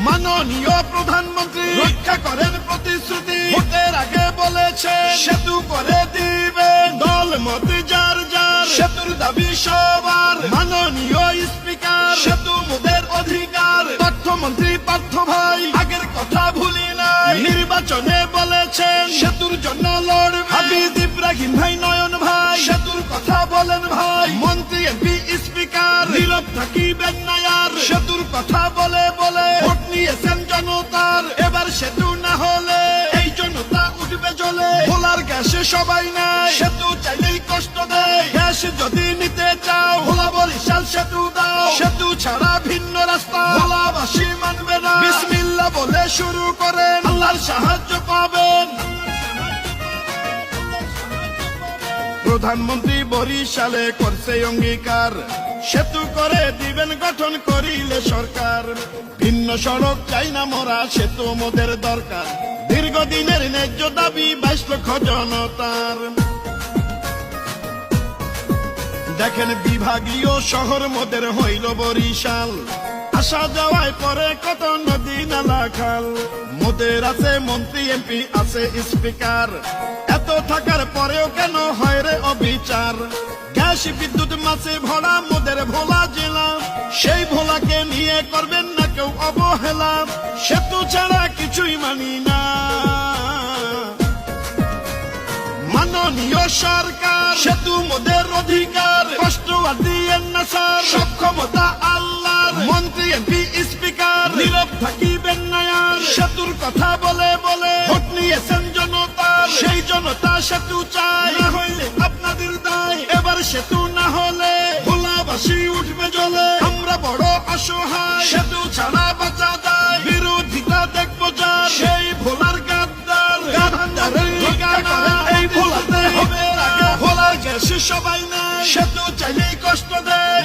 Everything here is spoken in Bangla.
মাননীয় প্রধানমন্ত্রী রক্ষা করেন প্রতিশ্রুতি, ভোটের আগে বলেছে সেতু করে দিবেন, দল মত যার যার সেতুর দাবি সবার। মাননীয় স্পিকার সেতু মোদের অধিকার, তথ্যমন্ত্রী পার্থ ভাই আগের কথা ভুলি নাই, নির্বাচনে বলেছেন সেতুর জন্য লড়বেন। হাফিজ ইব্রাহিম ভাই, নয়ন ভাই সেতুর কথা বলেন ভাই, মন্ত্রী এমপি স্পিকার নীরব থাকিবেন না আর, সেতুর কথা বলে বলে ভোট নিয়েছেন জনতার, এবার সেতু না হলে এই জনতা উঠবে জ্বলে। ভোলার গ্যাসে সবাই নাই, সেতু চাইলেই কষ্ট দেয়, গ্যাস যদি নিতে চাও ভোলা বরিশাল সেতু দাও, সেতু ছাড়া ভিন্ন রাস্তা ভোলাবাসী মানবে না। বিসমিল্লাহ বলে শুরু করেন, আল্লাহর সাহায্য পাবেন। প্রধানমন্ত্রী বরিশালে করছে অঙ্গীকার, সেতু করে দিবেন গঠন করিলে সরকার, ভিন্ন সড়ক চাই না মোরা সেতু মোদের দরকার, দীর্ঘদিনের ন্যায্য দাবি 22 লক্ষ জনতার। দেখেন বিভাগীয় শহর মোদের হইল বরিশাল, আসা যাওয়ায় পরে কত নদী নালা খাল, মোদের আছে মন্ত্রী এমপি আছে স্পিকার, এত থাকার পরেও কেন হয় রে অবিচার। গ্যাস বিদ্যুৎ মাছে ভরা মোদের ভোলা জেলা, সেই ভোলাকে নিয়ে করবেন না কেউ অবহেলা, সেতু ছাড়া কিছুই মানি না। মাননীয় সরকার সেতু মোদের অধিকার, কষ্ট আর দিয়েন না স্যার, সব ক্ষমতা আল্লাহর, মন্ত্রী এমপি স্পিকার নীরব থাকিবেন না আর, সেতুর কথা বলে বলে ভোট নিয়েছেন জনতার, সেই জনতা সেতু চায়, না হইলে আপনাদের দায়, এবার সেতু না হলে ভোলাবাসী উঠবে জ্বলে। আমরা বড় অসহায়, সেতু ছাড়া বাঁচা যায়, বিরোধিতা দেখবো যার সেই ভোলার গাদ্দার, গাদ্দারের ঠিকানা এই ভোলাতে হবে আগে। ভোলার গ্যাস সবাই নাই, সেতু চাইলেই কষ্ট দেয়,